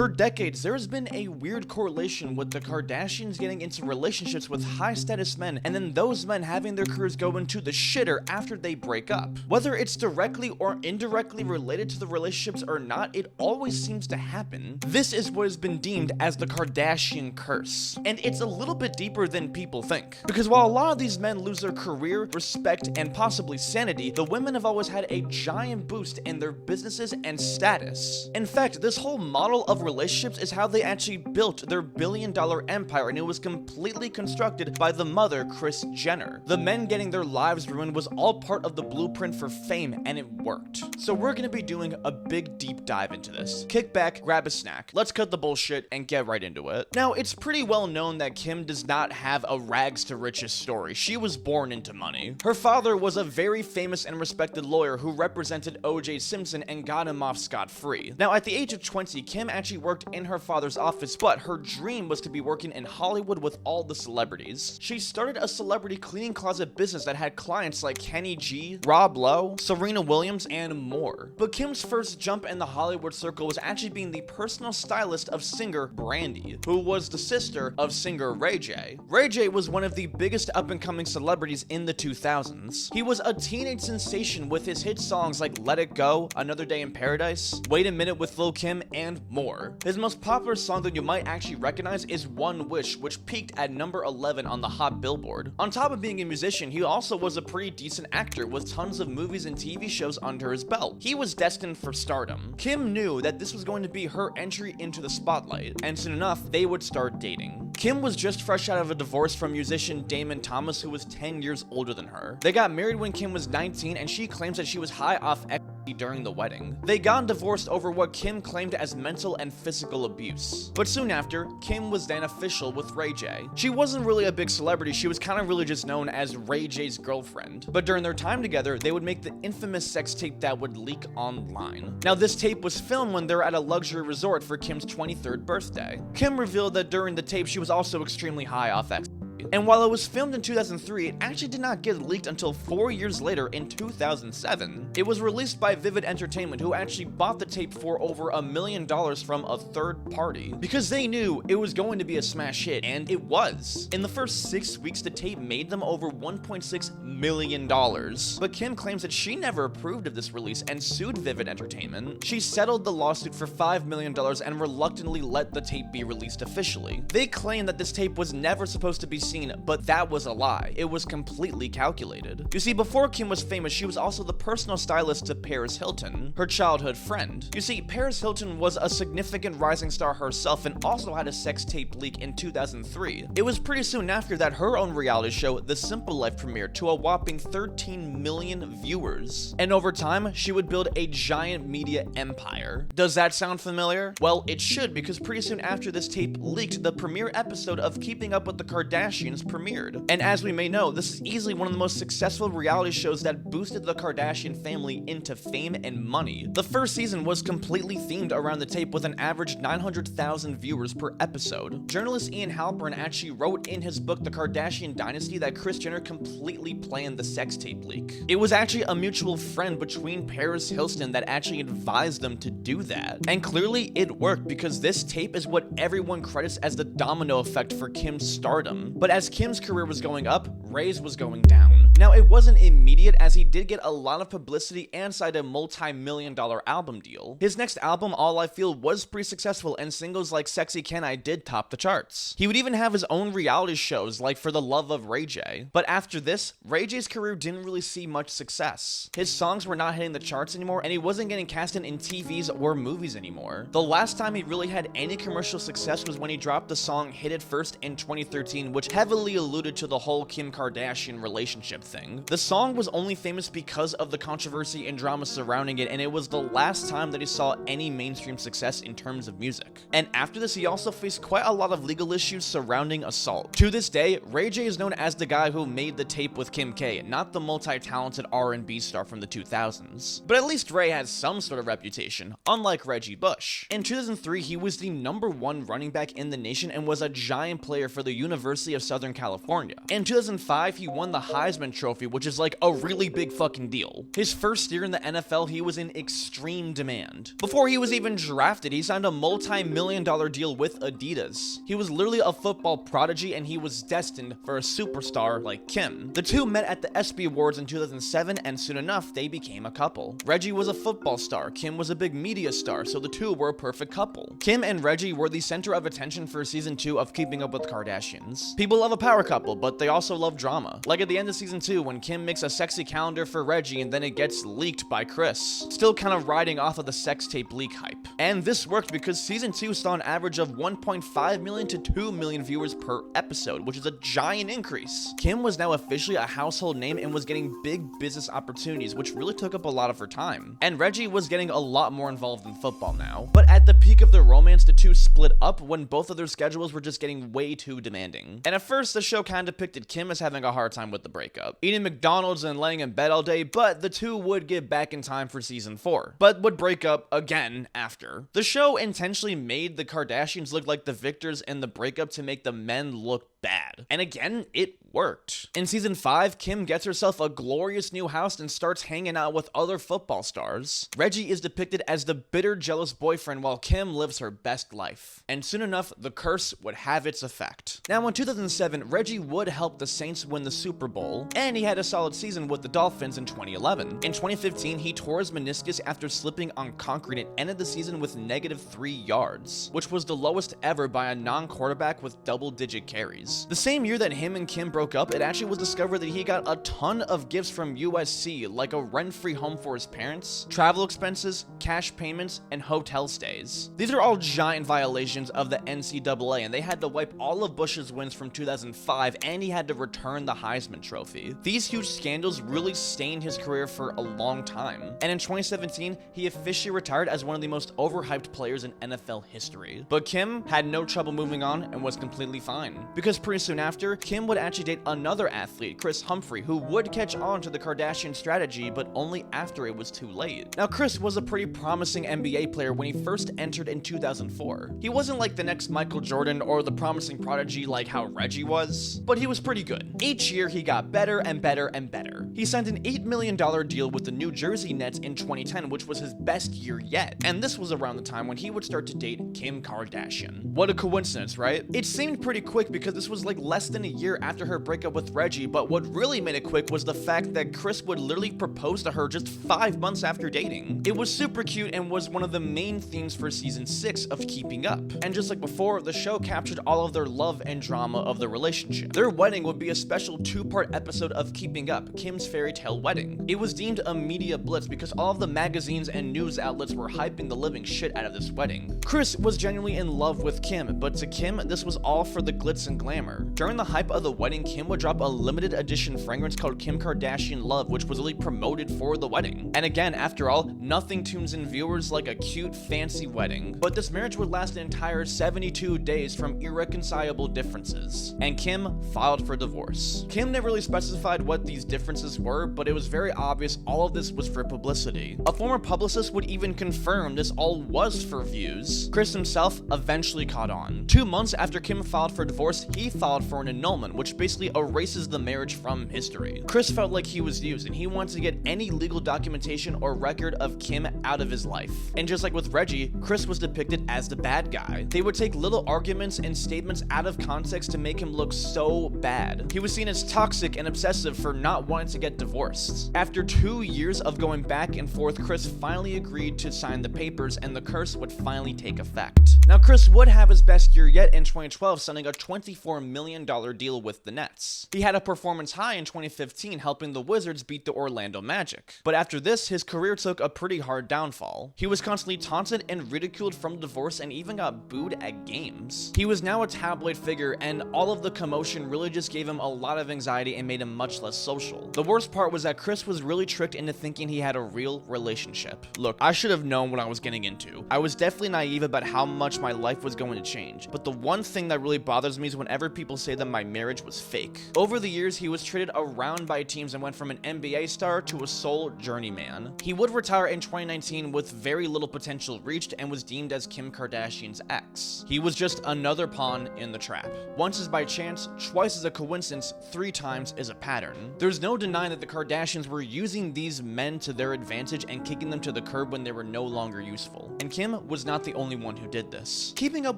For decades, there has been a weird correlation with the Kardashians getting into relationships with high-status men, and then those men having their careers go into the shitter after they break up. Whether it's directly or indirectly related to the relationships or not, it always seems to happen. This is what has been deemed as the Kardashian curse. And it's a little bit deeper than people think. Because while a lot of these men lose their career, respect, and possibly sanity, the women have always had a giant boost in their businesses and status. In fact, this whole model of relationships is how they actually built their billion-dollar empire, and it was completely constructed by the mother, Kris Jenner. The men getting their lives ruined was all part of the blueprint for fame, and it worked. So we're gonna be doing a big deep dive into this. Kick back, grab a snack, let's cut the bullshit, and get right into it. Now, it's pretty well known that Kim does not have a rags to riches story. She was born into money. Her father was a very famous and respected lawyer who represented O.J. Simpson and got him off scot-free. Now, at the age of 20, Kim actually worked in her father's office, but her dream was to be working in Hollywood with all the celebrities. She started a celebrity cleaning closet business that had clients like Kenny G, Rob Lowe, Serena Williams, and more. But Kim's first jump in the Hollywood circle was actually being the personal stylist of singer Brandy, who was the sister of singer Ray J. Ray J was one of the biggest up-and-coming celebrities in the 2000s. He was a teenage sensation with his hit songs like Let It Go, Another Day in Paradise, Wait a Minute with Lil' Kim, and more. His most popular song that you might actually recognize is One Wish, which peaked at number 11 on the Hot Billboard. On top of being a musician, he also was a pretty decent actor with tons of movies and TV shows under his belt. He was destined for stardom. Kim knew that this was going to be her entry into the spotlight, and soon enough, they would start dating. Kim was just fresh out of a divorce from musician Damon Thomas, who was 10 years older than her. They got married when Kim was 19, and she claims that she was high off ecstasy during the wedding. They got divorced over what Kim claimed as mental and physical abuse. But soon after, Kim was then official with Ray J. She wasn't really a big celebrity, she was kind of really just known as Ray J's girlfriend. But during their time together, they would make the infamous sex tape that would leak online. Now, this tape was filmed when they were at a luxury resort for Kim's 23rd birthday. Kim revealed that during the tape, she was also extremely high off ecstasy. And while it was filmed in 2003, it actually did not get leaked until 4 years later in 2007. It was released by Vivid Entertainment, who actually bought the tape for over $1 million from a third party, because they knew it was going to be a smash hit, and it was. In the first 6 weeks, the tape made them over $1.6 million. But Kim claims that she never approved of this release and sued Vivid Entertainment. She settled the lawsuit for $5 million and reluctantly let the tape be released officially. They claim that this tape was never supposed to be seen, but that was a lie. It was completely calculated. You see, before Kim was famous, she was also the personal stylist to Paris Hilton, her childhood friend. You see, Paris Hilton was a significant rising star herself and also had a sex tape leak in 2003. It was pretty soon after that her own reality show, The Simple Life, premiered to a whopping 13 million viewers. And over time, she would build a giant media empire. Does that sound familiar? Well, it should, because pretty soon after this tape leaked, the premiere episode of Keeping Up with the Kardashians premiered. And as we may know, this is easily one of the most successful reality shows that boosted the Kardashian family into fame and money. The first season was completely themed around the tape with an average 900,000 viewers per episode. Journalist Ian Halpern actually wrote in his book The Kardashian Dynasty that Kris Jenner completely planned the sex tape leak. It was actually a mutual friend between Paris Hilton that actually advised them to do that. And clearly it worked, because this tape is what everyone credits as the domino effect for Kim's stardom. But as Kim's career was going up, Ray's was going down. Now, it wasn't immediate, as he did get a lot of publicity and signed a multi-million-dollar album deal. His next album, All I Feel, was pretty successful, and singles like Sexy Can I did top the charts. He would even have his own reality shows like For the Love of Ray J. But after this, Ray J's career didn't really see much success. His songs were not hitting the charts anymore, and he wasn't getting cast in TVs or movies anymore. The last time he really had any commercial success was when he dropped the song Hit It First in 2013, which heavily alluded to the whole Kim Kardashian relationship thing. The song was only famous because of the controversy and drama surrounding it, and it was the last time that he saw any mainstream success in terms of music. And after this, he also faced quite a lot of legal issues surrounding assault. To this day, Ray J is known as the guy who made the tape with Kim K, not the multi-talented R&B star from the 2000s. But at least Ray has some sort of reputation, unlike Reggie Bush. In 2003, he was the #1 running back in the nation and was a giant player for the University of Southern California. In 2005, he won the Heisman Trophy trophy, which is like a really big fucking deal. His first year in the NFL, he was in extreme demand. Before he was even drafted, he signed a multi-million-dollar deal with Adidas. He was literally a football prodigy, and he was destined for a superstar like Kim. The two met at the ESPY Awards in 2007, and soon enough, they became a couple. Reggie was a football star, Kim was a big media star, so the two were a perfect couple. Kim and Reggie were the center of attention for season 2 of Keeping Up with the Kardashians. People love a power couple, but they also love drama. Like at the end of season 2, when Kim makes a sexy calendar for Reggie and then it gets leaked by Chris. Still kind of riding off of the sex tape leak hype. And this worked because season 2 saw an average of 1.5 million to 2 million viewers per episode, which is a giant increase. Kim was now officially a household name and was getting big business opportunities, which really took up a lot of her time. And Reggie was getting a lot more involved in football now. But at the peak of their romance, the two split up when both of their schedules were just getting way too demanding. And at first, the show kind of depicted Kim as having a hard time with the breakup, eating McDonald's and laying in bed all day, but the two would get back in time for season 4, but would break up again after. The show intentionally made the Kardashians look like the victors in the breakup to make the men look bad. And again, it worked. In season 5, Kim gets herself a glorious new house and starts hanging out with other football stars. Reggie is depicted as the bitter, jealous boyfriend while Kim lives her best life. And soon enough, the curse would have its effect. Now in 2007, Reggie would help the Saints win the Super Bowl, and he had a solid season with the Dolphins in 2011. In 2015, he tore his meniscus after slipping on concrete and ended the season with -3 yards, which was the lowest ever by a non-quarterback with double-digit carries. The same year that him and Kim broke up, it actually was discovered that he got a ton of gifts from USC, like a rent-free home for his parents, travel expenses, cash payments, and hotel stays. These are all giant violations of the NCAA, and they had to wipe all of Bush's wins from 2005, and he had to return the Heisman Trophy. These huge scandals really stained his career for a long time, and in 2017, he officially retired as one of the most overhyped players in NFL history. But Kim had no trouble moving on and was completely fine, because pretty soon after, Kim would actually date another athlete, Kris Humphrey, who would catch on to the Kardashian strategy, but only after it was too late. Now, Kris was a pretty promising NBA player when he first entered in 2004. He wasn't like the next Michael Jordan or the promising prodigy like how Reggie was, but he was pretty good. Each year, he got better and better and better. He signed an $8 million deal with the New Jersey Nets in 2010, which was his best year yet, and this was around the time when he would start to date Kim Kardashian. What a coincidence, right? It seemed pretty quick because this was like less than a year after her breakup with Reggie, but what really made it quick was the fact that Kris would literally propose to her just 5 months after dating. It was super cute and was one of the main themes for season 6 of Keeping Up. And just like before, the show captured all of their love and drama of the relationship. Their wedding would be a special 2-part episode of Keeping Up, Kim's Fairy Tale Wedding. It was deemed a media blitz because all of the magazines and news outlets were hyping the living shit out of this wedding. Kris was genuinely in love with Kim, but to Kim, this was all for the glitz and glamour. During the hype of the wedding, Kim would drop a limited edition fragrance called Kim Kardashian Love, which was really promoted for the wedding. And again, after all, nothing tunes in viewers like a cute, fancy wedding. But this marriage would last an entire 72 days from irreconcilable differences, and Kim filed for divorce. Kim never really specified what these differences were, but it was very obvious all of this was for publicity. A former publicist would even confirm this all was for views. Kris himself eventually caught on. 2 months after Kim filed for divorce, he filed for an annulment, which basically erases the marriage from history. Kris felt like he was used, and he wanted to get any legal documentation or record of Kim out of his life. And just like with Reggie, Kris was depicted as the bad guy. They would take little arguments and statements out of context to make him look so bad. He was seen as toxic and obsessive for not wanting to get divorced. After 2 years of going back and forth, Kris finally agreed to sign the papers, and the curse would finally take effect. Now, Kris would have his best year yet in 2012, signing a $24 million deal with the Nets. He had a performance high in 2015, helping the Wizards beat the Orlando Magic. But after this, his career took a pretty hard downfall. He was constantly taunted and ridiculed from the divorce and even got booed at games. He was now a tabloid figure, and all of the commotion really just gave him a lot of anxiety and made him much less social. The worst part was that Kris was really tricked into thinking he had a real relationship. Look, I should have known what I was getting into. I was definitely naive about how much my life was going to change. But the one thing that really bothers me is whenever people say that my marriage was fake. Over the years, he was traded around by teams and went from an NBA star to a sole journeyman. He would retire in 2019 with very little potential reached and was deemed as Kim Kardashian's ex. He was just another pawn in the trap. Once is by chance, twice is a coincidence, 3 times is a pattern. There's no denying that the Kardashians were using these men to their advantage and kicking them to the curb when they were no longer useful. And Kim was not the only one who did this. Keeping up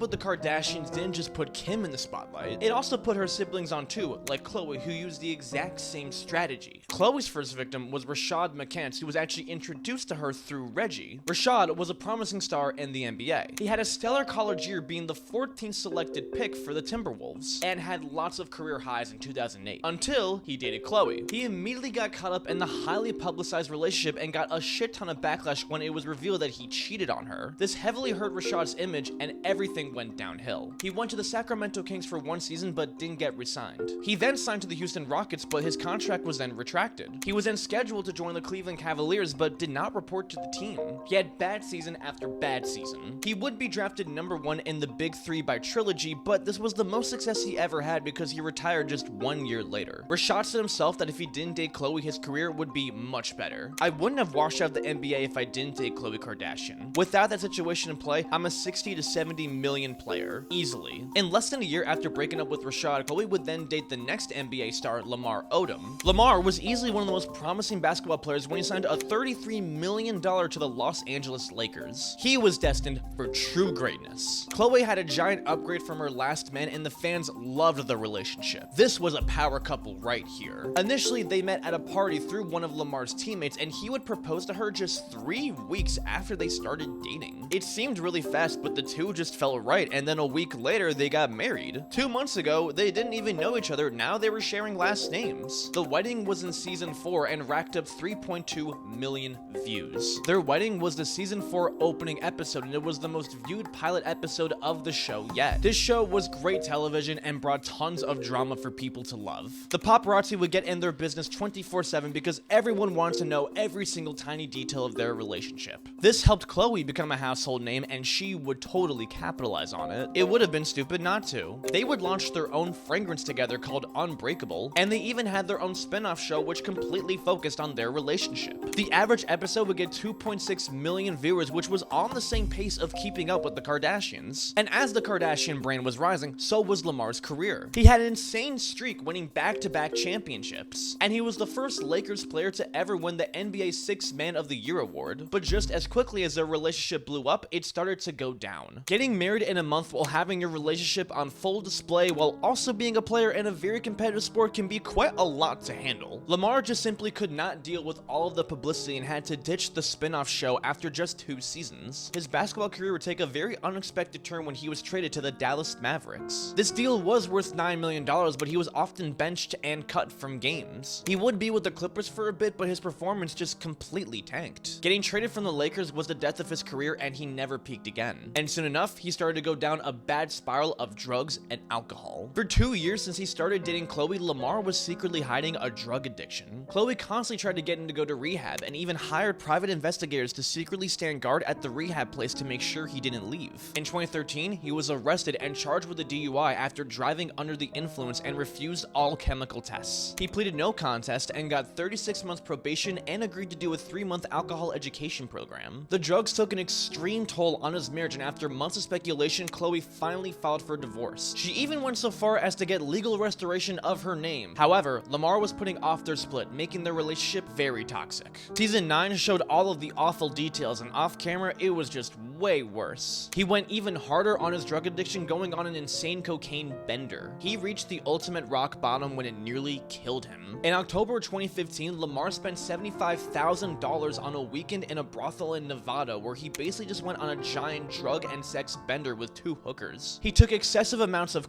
with the Kardashians didn't just put Kim in the spotlight, it also put her siblings on too, like Khloe, who used the exact same strategy. Khloe's first victim was Rashad McCants, who was actually introduced to her through Reggie. Rashad was a promising star in the NBA. He had a stellar college year, being the 14th selected pick for the Timberwolves, and had lots of career highs in 2008, until he dated Khloe. He immediately got caught up in the highly publicized relationship and got a shit ton of backlash when it was revealed that he cheated on her. This heavily hurt Rashad's image, and everything went downhill. He went to the Sacramento Kings for 1 season but didn't get re-signed. He then signed to the Houston Rockets, but his contract was then retracted. He was then scheduled to join the Cleveland Cavaliers but did not report to the team. He had bad season after bad season. He would be drafted #1 in the Big Three by Trilogy, but this was the most success he ever had because he retired just 1 year later. Rashad said himself that if he didn't date Khloe, his career would be much better. I wouldn't have washed out the NBA if I didn't date Khloe Kardashian. Without that situation in play, I'm a 60 to 70 million player, easily. In less than a year after breaking up with Rashad, Khloe would then date the next NBA star, Lamar Odom. Lamar was easily one of the most promising basketball players when he signed a $33 million to the Los Angeles Lakers. He was destined for true greatness. Khloe had a giant upgrade from her last man, and the fans loved the relationship. This was a power couple right here. Initially, they met at a party through one of Lamar's teammates, and he would propose to her just 3 weeks after they started dating. It seemed really fast, but the two just felt right, and then a week later, they got married. 2 months ago, they didn't even know each other, now they were sharing last names. The wedding was in season 4 and racked up 3.2 million views. Their wedding was the season 4 opening episode, and it was the most viewed pilot episode of the show yet. This show was great television and brought tons of drama for people to love. The paparazzi would get in their business 24/7 because everyone wanted to know every single tiny detail of their relationship. This helped Khloe become a household name, and she would totally capitalize on it. It would have been stupid not to. They would launch their own fragrance together called Unbreakable, and they even had their own spin-off show which completely focused on their relationship. The average episode would get 2.6 million viewers, which was on the same pace of Keeping Up with the Kardashians. And as the Kardashian brand was rising, so was Lamar's career. He had an insane streak, winning back-to-back championships, and he was the first Lakers player to ever win the NBA Sixth Man of the Year award. But just as quickly as their relationship blew up, it started to go down. Getting married in a month while having your relationship on full display while also being a player in a very competitive sport can be quite a lot to handle. Lamar just simply could not deal with all of the publicity and had to ditch the spin-off show after just 2 seasons. His basketball career would take a very unexpected turn when he was traded to the Dallas Mavericks. This deal was worth $9 million, but he was often benched and cut from games. He would be with the Clippers for a bit, but his performance just completely tanked. Getting traded from the Lakers was the death of his career, and he never peaked again. And soon enough, he started to go down a bad spiral of drugs and alcohol. For 2 years since he started dating Khloe, Lamar was secretly hiding a drug addiction. Khloe constantly tried to get him to go to rehab and even hired private investigators to secretly stand guard at the rehab place to make sure he didn't leave. In 2013, he was arrested and charged with a DUI after driving under the influence and refused all chemical tests. He pleaded no contest and got 36 months probation and agreed to do a 3-month alcohol education program. The drugs took an extreme toll on his marriage, and after months of speculation, Khloe finally filed for divorce. She even went so far as to get legal restoration of her name. However, Lamar was putting off their split, making their relationship very toxic. Season 9 showed all of the awful details, and off camera, it was just way worse. He went even harder on his drug addiction, going on an insane cocaine bender. He reached the ultimate rock bottom when it nearly killed him. In October 2015, Lamar spent $75,000 on a weekend in a brothel in Nevada, where he basically just went on a giant drug and sex bender with 2 hookers. He took excessive amounts of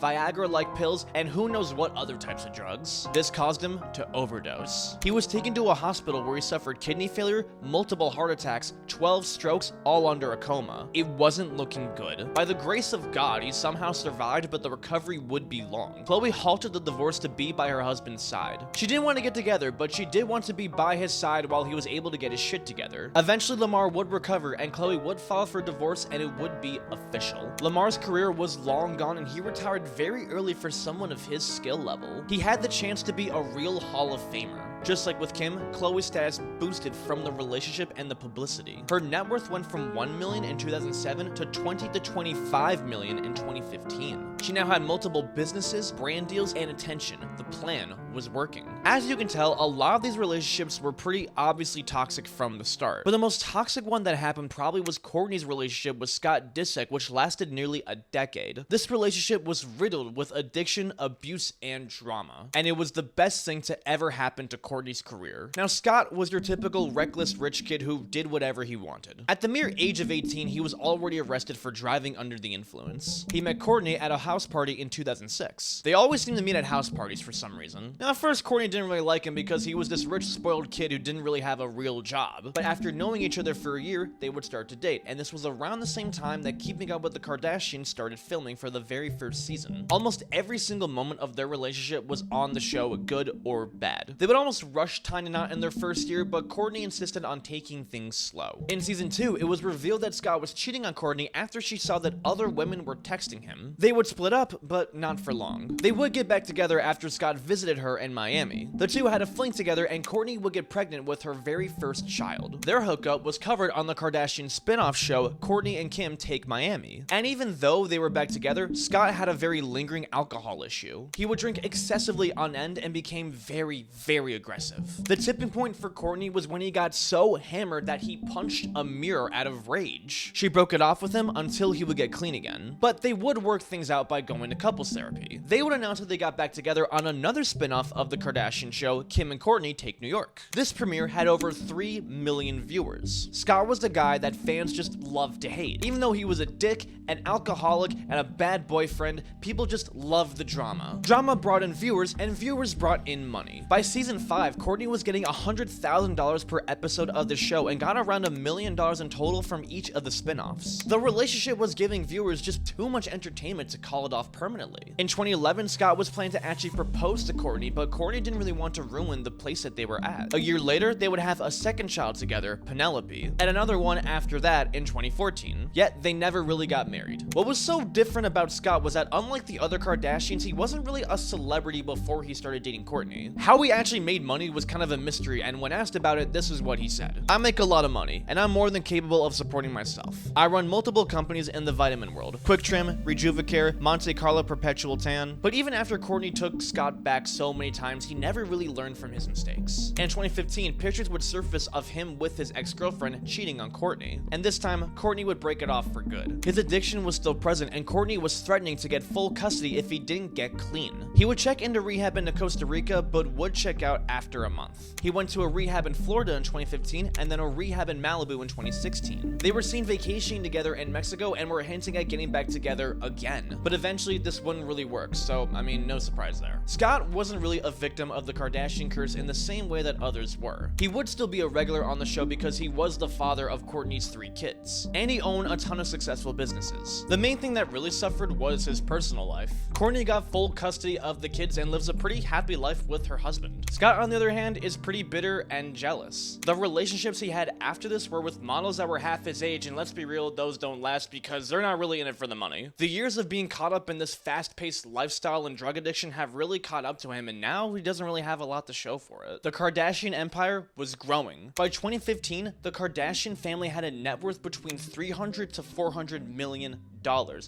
Viagra-like pills, and who knows what other types of drugs. This caused him to overdose. He was taken to a hospital where he suffered kidney failure, multiple heart attacks, 12 strokes, all under a coma. It wasn't looking good. By the grace of God, he somehow survived, but the recovery would be long. Khloe halted the divorce to be by her husband's side. She didn't want to get together, but she did want to be by his side while he was able to get his shit together. Eventually, Lamar would recover, and Khloe would file for divorce, and it would be official. Lamar's career was long gone, and he retired very early for someone of his skill level. He had the chance to be a real Hall of Famer. Just like with Kim, Khloe's status boosted from the relationship and the publicity. Her net worth went from $1 million in 2007 to $20 to $25 million in 2015. She now had multiple businesses, brand deals, and attention. The plan was working. As you can tell, a lot of these relationships were pretty obviously toxic from the start. But the most toxic one that happened probably was Courtney's relationship with Scott Disick, which lasted nearly a decade. This relationship was riddled with addiction, abuse, and drama. And it was the best thing to ever happen to Courtney's career. Now, Scott was your typical reckless rich kid who did whatever he wanted. At the mere age of 18, he was already arrested for driving under the influence. He met Courtney at a house party in 2006. They always seem to meet at house parties for some reason. Now, at first, Courtney didn't really like him because he was this rich, spoiled kid who didn't really have a real job. But after knowing each other for a year, they would start to date, and this was around the same time that Keeping Up with the Kardashians started filming for the very first season. Almost every single moment of their relationship was on the show, good or bad. They would almost rush tying out in their first year, but Courtney insisted on taking things slow. In season 2, it was revealed that Scott was cheating on Courtney after she saw that other women were texting him. They would split up, but not for long. They would get back together after Scott visited her in Miami. The two had a fling together, and Courtney would get pregnant with her very first child. Their hookup was covered on the Kardashian spin-off show Courtney and Kim Take Miami. And even though they were back together, Scott had a very lingering alcohol issue. He would drink excessively on end and became very, very aggressive. The tipping point for Courtney was when he got so hammered that he punched a mirror out of rage. She broke it off with him until he would get clean again. But they would work things out by going to couples therapy. They would announce that they got back together on another spin-off of the Kardashian show, Kim and Courtney Take New York. This premiere had over 3 million viewers. Scott was the guy that fans just loved to hate. Even though he was a dick, an alcoholic, and a bad boyfriend, people just loved the drama. Drama brought in viewers, and viewers brought in money. By season 5, Courtney was getting $100,000 per episode of the show and got around $1 million in total from each of the spin-offs. The relationship was giving viewers just too much entertainment to call it off permanently. In 2011, Scott was planning to actually propose to Courtney, but Courtney didn't really want to ruin the place that they were at. A year later, they would have a second child together, Penelope, and another one after that in 2014. Yet, they never really got married. What was so different about Scott was that unlike the other Kardashians, he wasn't really a celebrity before he started dating Courtney. How he actually made money was kind of a mystery, and when asked about it, this is what he said. "I make a lot of money, and I'm more than capable of supporting myself. I run multiple companies in the vitamin world. Quick Trim, Rejuvicare, Monte Carlo Perpetual Tan." But even after Courtney took Scott back so many times, he never really learned from his mistakes. In 2015, pictures would surface of him with his ex-girlfriend cheating on Courtney. And this time, Courtney would break it off for good. His addiction was still present, and Courtney was threatening to get full custody if he didn't get clean. He would check into rehab in Costa Rica, but would check out after a month. He went to a rehab in Florida in 2015, and then a rehab in Malibu in 2016. They were seen vacationing together in Mexico and were hinting at getting back together again. But eventually, this wouldn't really work, so, I mean, no surprise there. Scott wasn't really a victim of the Kardashian curse in the same way that others were. He would still be a regular on the show because he was the father of Courtney's 3 kids, and he owned a ton of successful businesses. The main thing that really suffered was his personal life. Courtney got full custody of the kids and lives a pretty happy life with her husband. Scott, on the other hand, is pretty bitter and jealous. The relationships he had after this were with models that were half his age, and let's be real, those don't last because they're not really in it for the money. The years of being caught up in this fast-paced lifestyle and drug addiction have really caught up to him, and now he doesn't really have a lot to show for it. The Kardashian empire was growing. By 2015, the Kardashian family had a net worth between $300 to $400 million.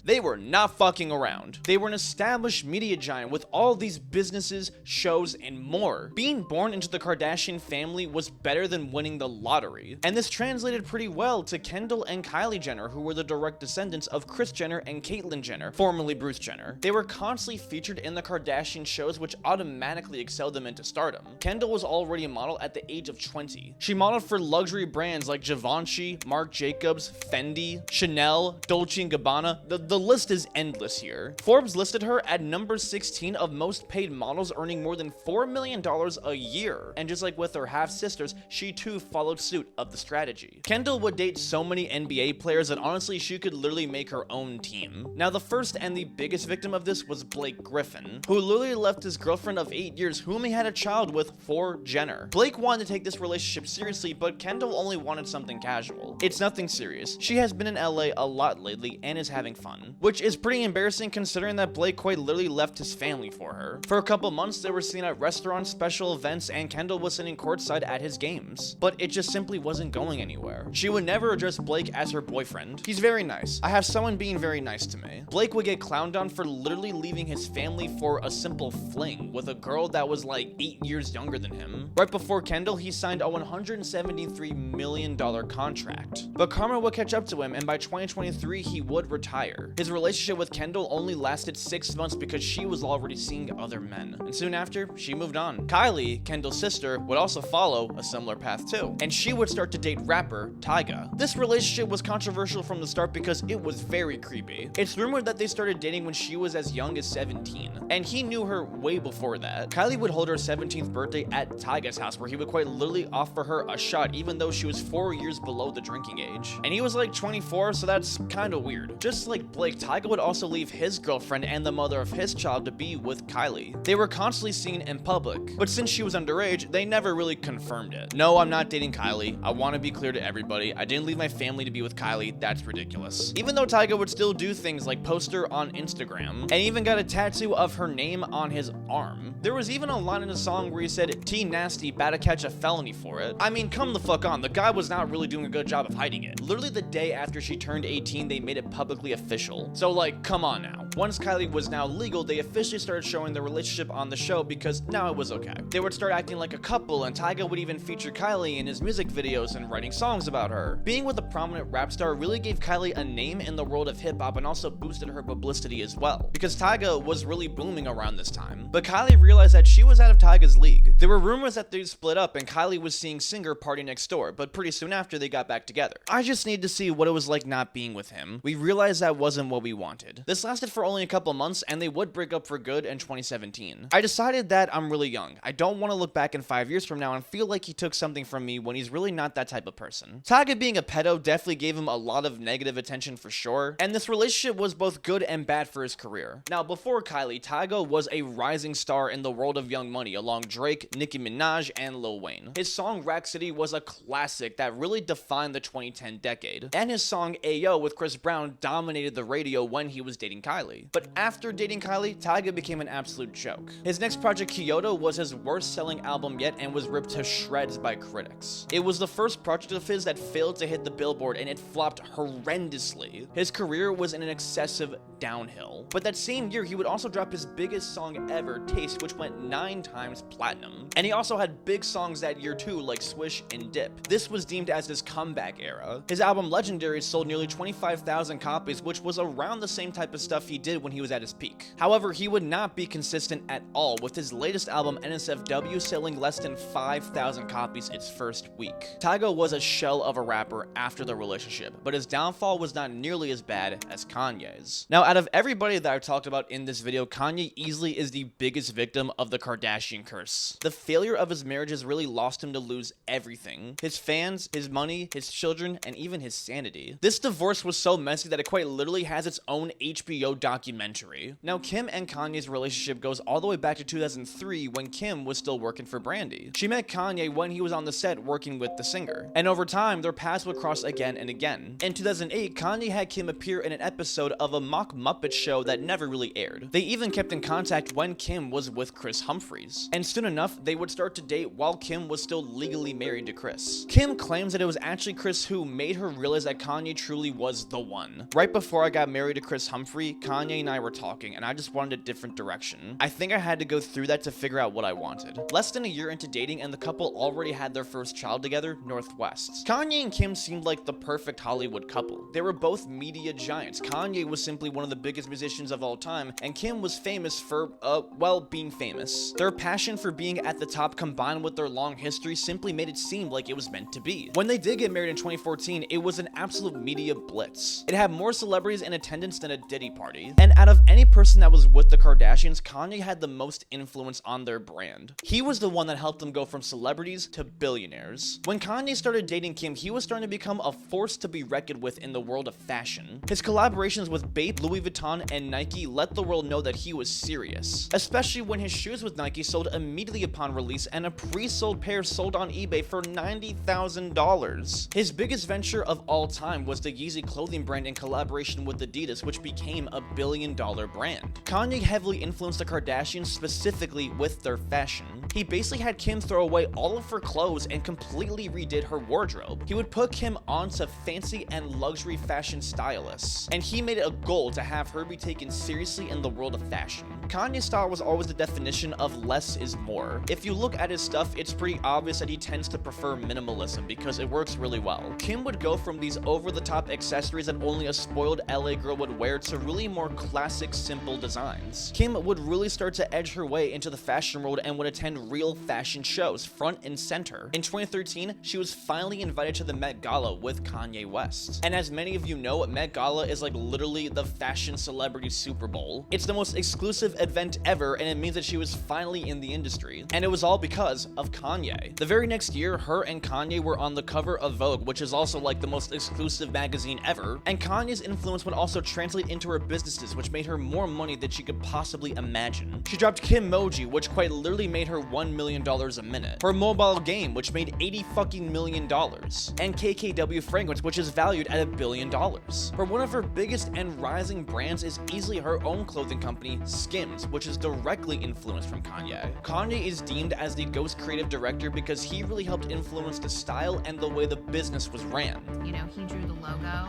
They were not fucking around. They were an established media giant with all these businesses, shows, and more. Being born into the Kardashian family was better than winning the lottery. And this translated pretty well to Kendall and Kylie Jenner, who were the direct descendants of Kris Jenner and Caitlyn Jenner, formerly Bruce Jenner. They were constantly featured in the Kardashian shows, which automatically excelled them into stardom. Kendall was already a model at the age of 20. She modeled for luxury brands like Givenchy, Marc Jacobs, Fendi, Chanel, Dolce & Gabbana, Rihanna. The list is endless here. Forbes listed her at number 16 of most paid models, earning more than $4 million a year. And just like with her half-sisters, she too followed suit of the strategy. Kendall would date so many NBA players that honestly she could literally make her own team. Now the first and the biggest victim of this was Blake Griffin, who literally left his girlfriend of 8 years whom he had a child with for Jenner. Blake wanted to take this relationship seriously, but Kendall only wanted something casual. It's nothing serious. She has been in LA a lot lately and is having fun, which is pretty embarrassing considering that Blake quite literally left his family for her. For a couple months they were seen at restaurants, special events, and Kendall was sitting courtside at his games, but it just simply wasn't going anywhere. She would never address Blake as her boyfriend. He's very nice. I have someone being very nice to me. Blake would get clowned on for literally leaving his family for a simple fling with a girl that was like 8 years younger than him. Right before Kendall, he signed a $173 million contract. But karma would catch up to him, and by 2023, he would retire. His relationship with Kendall only lasted 6 months because she was already seeing other men. And soon after, she moved on. Kylie, Kendall's sister, would also follow a similar path too, and she would start to date rapper Tyga. This relationship was controversial from the start because it was very creepy. It's rumored that they started dating when she was as young as 17, and he knew her way before that. Kylie would hold her 17th birthday at Tyga's house, where he would quite literally offer her a shot even though she was 4 years below the drinking age. And he was like 24, so that's kind of weird. Just like Blake, Tyga would also leave his girlfriend and the mother of his child to be with Kylie. They were constantly seen in public, but since she was underage, they never really confirmed it. No, I'm not dating Kylie. I want to be clear to everybody. I didn't leave my family to be with Kylie. That's ridiculous. Even though Tyga would still do things like post her on Instagram, and even got a tattoo of her name on his arm. There was even a line in the song where he said, "T nasty, better catch a felony for it." I mean, come the fuck on. The guy was not really doing a good job of hiding it. Literally the day after she turned 18, they made it publicly official. So like, come on now. Once Kylie was now legal, they officially started showing their relationship on the show because now it was okay. They would start acting like a couple, and Tyga would even feature Kylie in his music videos and writing songs about her. Being with a prominent rap star really gave Kylie a name in the world of hip-hop and also boosted her publicity as well, because Tyga was really booming around this time. But Kylie realized that she was out of Tyga's league. There were rumors that they'd split up and Kylie was seeing singer Party Next Door, but pretty soon after they got back together. I just need to see what it was like not being with him. We realized that wasn't what we wanted. This lasted for only a couple months and they would break up for good in 2017. I decided that I'm really young. I don't want to look back in 5 years from now and feel like he took something from me when he's really not that type of person. Tyga being a pedo definitely gave him a lot of negative attention for sure, and this relationship was both good and bad for his career. Now, before Kylie, Tyga was a rising star in the world of Young Money along Drake, Nicki Minaj, and Lil Wayne. His song Rack City was a classic that really defined the 2010 decade, and his song Ayo with Chris Brown dominated the radio when he was dating Kylie. But after dating Kylie, Tyga became an absolute joke. His next project, Kyoto, was his worst-selling album yet and was ripped to shreds by critics. It was the first project of his that failed to hit the Billboard, and it flopped horrendously. His career was in an excessive downhill. But that same year, he would also drop his biggest song ever, Taste, which went 9 times platinum. And he also had big songs that year too, like Swish and Dip. This was deemed as his comeback era. His album Legendary sold nearly 25,000 copies, which was around the same type of stuff he did when he was at his peak. However, he would not be consistent at all, with his latest album NSFW selling less than 5,000 copies its first week. Tyga was a shell of a rapper after the relationship, but his downfall was not nearly as bad as Kanye's. Now, out of everybody that I've talked about in this video, Kanye easily is the biggest victim of the Kardashian curse. The failure of his marriage has really lost him to lose everything. His fans, his money, his children, and even his sanity. This divorce was so messy that it quite literally has its own HBO documentary. Now, Kim and Kanye's relationship goes all the way back to 2003 when Kim was still working for Brandy. She met Kanye when he was on the set working with the singer, and over time, their paths would cross again and again. In 2008, Kanye had Kim appear in an episode of a mock Muppet show that never really aired. They even kept in contact when Kim was with Chris Humphries, and soon enough, they would start to date while Kim was still legally married to Chris. Kim claims that it was actually Chris who made her realize that Kanye truly was the one. Right before I got married to Chris Humphrey, Kanye and I were talking, and I just wanted a different direction. I think I had to go through that to figure out what I wanted. Less than a year into dating, and the couple already had their first child together, Northwest. Kanye and Kim seemed like the perfect Hollywood couple. They were both media giants. Kanye was simply one of the biggest musicians of all time, and Kim was famous for, well, being famous. Their passion for being at the top combined with their long history simply made it seem like it was meant to be. When they did get married in 2014, it was an absolute media blitz. It had more celebrities in attendance than a Diddy party. And out of any person that was with the Kardashians, Kanye had the most influence on their brand. He was the one that helped them go from celebrities to billionaires. When Kanye started dating Kim, he was starting to become a force to be reckoned with in the world of fashion. His collaborations with Bape, Louis Vuitton, and Nike let the world know that he was serious, especially when his shoes with Nike sold immediately upon release and a pre-sold pair sold on eBay for $90,000. His biggest venture of all time was the Yeezy clothing brand in collaboration with Adidas, which became a billion-dollar brand. Kanye heavily influenced the Kardashians, specifically with their fashion. He basically had Kim throw away all of her clothes and completely redid her wardrobe. He would put Kim onto fancy and luxury fashion stylists, and he made it a goal to have her be taken seriously in the world of fashion. Kanye's style was always the definition of less is more. If you look at his stuff, it's pretty obvious that he tends to prefer minimalism because it works really well. Kim would go from these over-the-top accessories that only a spoiled LA girl would wear to really more classic, simple designs. Kim would really start to edge her way into the fashion world and would attend real fashion shows front and center. In 2013, she was finally invited to the Met Gala with Kanye West. And as many of you know, Met Gala is like literally the fashion celebrity Super Bowl. It's the most exclusive event ever, and it means that she was finally in the industry. And it was all because of Kanye. The very next year, her and Kanye were on the cover of Vogue, which is also like the most exclusive magazine ever. And Kanye's influence would also translate into her businesses, which made her more money than she could possibly imagine. She dropped Kimmoji, which quite literally made her $1 million a minute. Her mobile game, which made $80 million. And KKW Fragrance, which is valued at $1 billion. But one of her biggest and rising brands is easily her own clothing company, Skims, which is directly influenced from Kanye. Kanye is deemed as the ghost creative director because he really helped influence the style and the way the business was ran. You know, he drew the logo.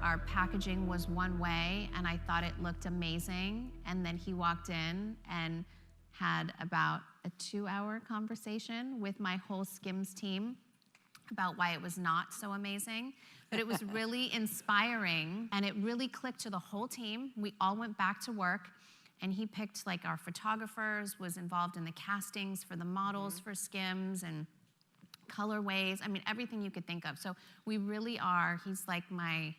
Our packaging was one way, and I thought it looked amazing. And then he walked in and had about a 2-hour conversation with my whole Skims team about why it was not so amazing. But it was really inspiring, and it really clicked to the whole team. We all went back to work, and he picked like our photographers, was involved in the castings for the models for Skims and colorways. I mean, everything you could think of. So we really are, he's like my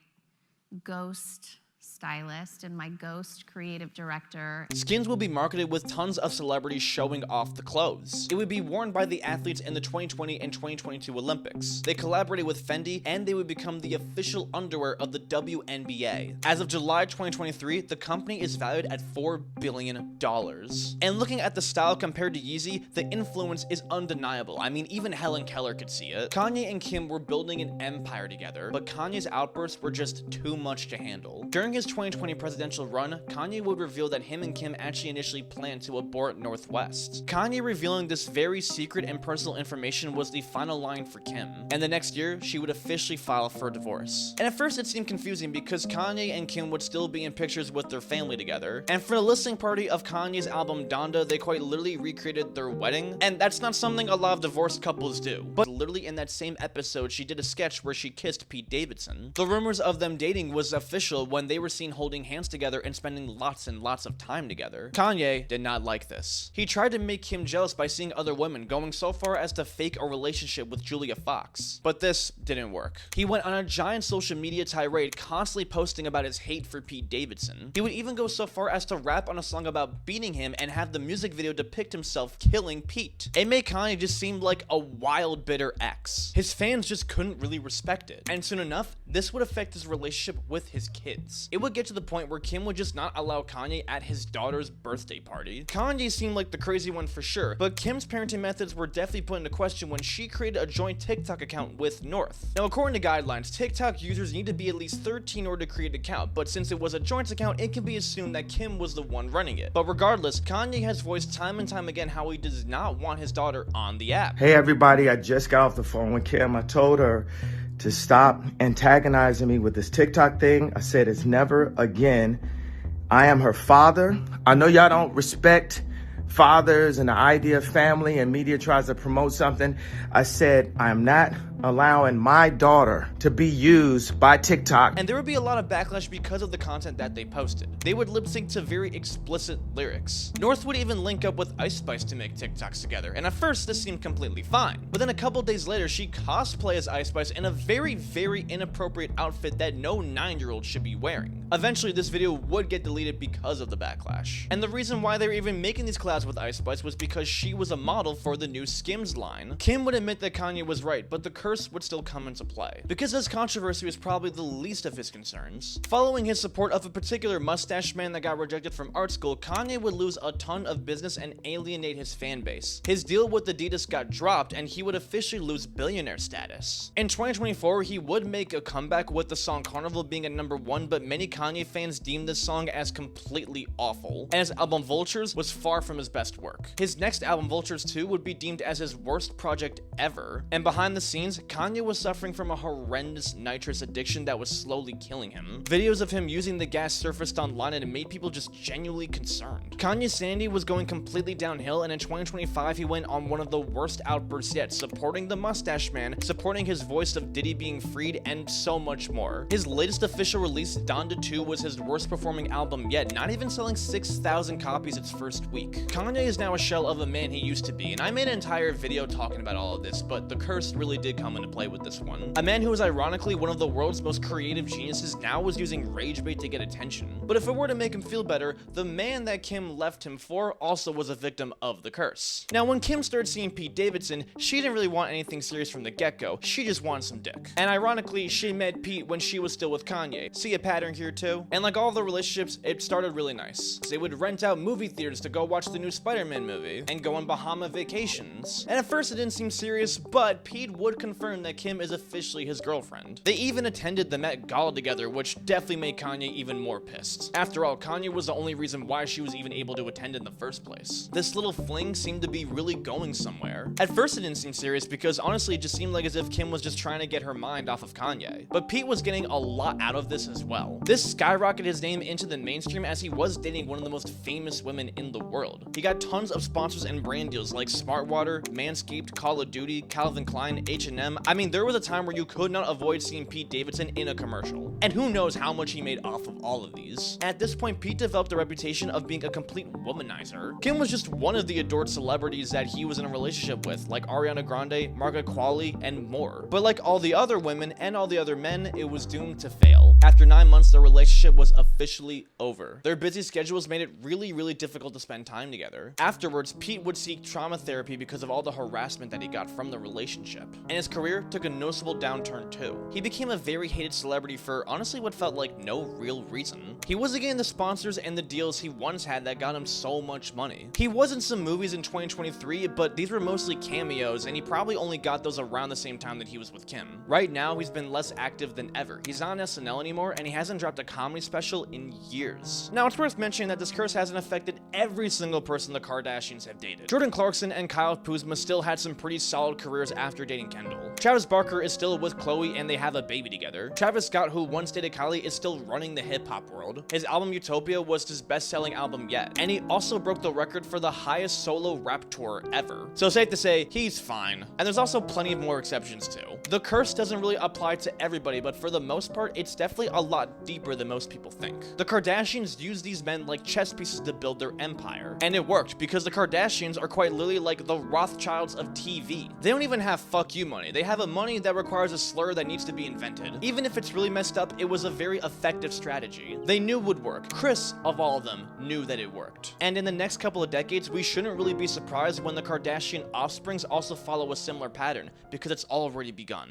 ghost stylist and my ghost creative director. Skins will be marketed with tons of celebrities showing off the clothes. It would be worn by the athletes in the 2020 and 2022 Olympics. They collaborated with Fendi, and they would become the official underwear of the WNBA. As of July 2023, the company is valued at $4 billion. And looking at the style compared to Yeezy, the influence is undeniable. I mean, even Helen Keller could see it. Kanye and Kim were building an empire together, but Kanye's outbursts were just too much to handle. During his 2020 presidential run, Kanye would reveal that him and Kim actually initially planned to abort North West. Kanye revealing this very secret and personal information was the final line for Kim, and the next year, she would officially file for divorce. And at first it seemed confusing because Kanye and Kim would still be in pictures with their family together, and for the listening party of Kanye's album Donda, they quite literally recreated their wedding, and that's not something a lot of divorced couples do. But literally in that same episode, she did a sketch where she kissed Pete Davidson. The rumors of them dating was official when they were seen holding hands together and spending lots and lots of time together. Kanye did not like this. He tried to make Kim jealous by seeing other women, going so far as to fake a relationship with Julia Fox. But this didn't work. He went on a giant social media tirade, constantly posting about his hate for Pete Davidson. He would even go so far as to rap on a song about beating him and have the music video depict himself killing Pete. It made Kanye just seem like a wild, bitter ex. His fans just couldn't really respect it. And soon enough, this would affect his relationship with his kids. It would get to the point where Kim would just not allow Kanye at his daughter's birthday party. Kanye seemed like the crazy one for sure, but Kim's parenting methods were definitely put into question when she created a joint TikTok account with North. Now, according to guidelines, TikTok users need to be at least 13 in order to create an account, but since it was a joint account, it can be assumed that Kim was the one running it. But regardless, Kanye has voiced time and time again how he does not want his daughter on the app. Hey everybody, I just got off the phone with Kim. I told her to stop antagonizing me with this TikTok thing. I said it's never again. I am her father. I know y'all don't respect fathers and the idea of family, and media tries to promote something. I said I am not allowing my daughter to be used by TikTok. And there would be a lot of backlash because of the content that they posted. They would lip sync to very explicit lyrics. North would even link up with Ice Spice to make TikToks together, and at first this seemed completely fine. But then a couple days later, she cosplayed as Ice Spice in a very, very inappropriate outfit that no 9-year-old should be wearing. Eventually, this video would get deleted because of the backlash. And the reason why they were even making these collabs with Ice Spice was because she was a model for the new Skims line. Kim would admit that Kanye was right, but the curse would still come into play, because this controversy was probably the least of his concerns. Following his support of a particular mustache man that got rejected from art school, Kanye would lose a ton of business and alienate his fan base. His deal with Adidas got dropped, and he would officially lose billionaire status. In 2024, he would make a comeback with the song Carnival being at #1, but many Kanye fans deemed this song as completely awful, and his album Vultures was far from his best work. His next album, Vultures 2, would be deemed as his worst project ever, and behind the scenes, Kanye was suffering from a horrendous nitrous addiction that was slowly killing him. Videos of him using the gas surfaced online and it made people just genuinely concerned. Kanye's sanity was going completely downhill, and in 2025 he went on one of the worst outbursts yet, supporting the mustache man, supporting his voice of Diddy being freed, and so much more. His latest official release, Donda 2, was his worst performing album yet, not even selling 6,000 copies its first week. Kanye is now a shell of a man he used to be, and I made an entire video talking about all of this, but the curse really did come into play with this one. A man who was ironically one of the world's most creative geniuses now was using rage bait to get attention. But if it were to make him feel better, the man that Kim left him for also was a victim of the curse. Now, when Kim started seeing Pete Davidson, she didn't really want anything serious from the get-go, she just wanted some dick. And ironically, she met Pete when she was still with Kanye. See a pattern here too? And like all the relationships, it started really nice. They would rent out movie theaters to go watch the new Spider-Man movie, and go on Bahama vacations. And at first it didn't seem serious, but Pete would confirm that Kim is officially his girlfriend. They even attended the Met Gala together, which definitely made Kanye even more pissed. After all, Kanye was the only reason why she was even able to attend in the first place. This little fling seemed to be really going somewhere. At first it didn't seem serious because honestly it just seemed like as if Kim was just trying to get her mind off of Kanye. But Pete was getting a lot out of this as well. This skyrocketed his name into the mainstream as he was dating one of the most famous women in the world. He got tons of sponsors and brand deals like Smartwater, Manscaped, Call of Duty, Calvin Klein, H&M. I mean, there was a time where you could not avoid seeing Pete Davidson in a commercial. And who knows how much he made off of all of these. At this point, Pete developed a reputation of being a complete womanizer. Kim was just one of the adored celebrities that he was in a relationship with, like Ariana Grande, Margaret Qualley, and more. But like all the other women and all the other men, it was doomed to fail. After 9 months, their relationship was officially over. Their busy schedules made it really difficult to spend time together. Afterwards, Pete would seek trauma therapy because of all the harassment that he got from the relationship. And his career took a noticeable downturn too. He became a very hated celebrity for honestly what felt like no real reason. He wasn't getting the sponsors and the deals he once had that got him so much money. He was in some movies in 2023, but these were mostly cameos, and he probably only got those around the same time that he was with Kim. Right now, he's been less active than ever. He's not on SNL anymore, and he hasn't dropped a comedy special in years. Now, it's worth mentioning that this curse hasn't affected every single person the Kardashians have dated. Jordan Clarkson and Kyle Kuzma still had some pretty solid careers after dating Kendall. Travis Barker is still with Khloe and they have a baby together. Travis Scott, who once dated Kylie, is still running the hip-hop world. His album Utopia was his best-selling album yet, and he also broke the record for the highest solo rap tour ever. So safe to say, he's fine. And there's also plenty of more exceptions too. The curse doesn't really apply to everybody, but for the most part, it's definitely a lot deeper than most people think. The Kardashians use these men like chess pieces to build their empire. And it worked, because the Kardashians are quite literally like the Rothschilds of TV. They don't even have fuck you money. They have a money that requires a slur that needs to be invented. Even if it's really messed up, it was a very effective strategy. They knew it would work. Chris, of all of them, knew that it worked. And in the next couple of decades, we shouldn't really be surprised when the Kardashian offsprings also follow a similar pattern, because it's already begun.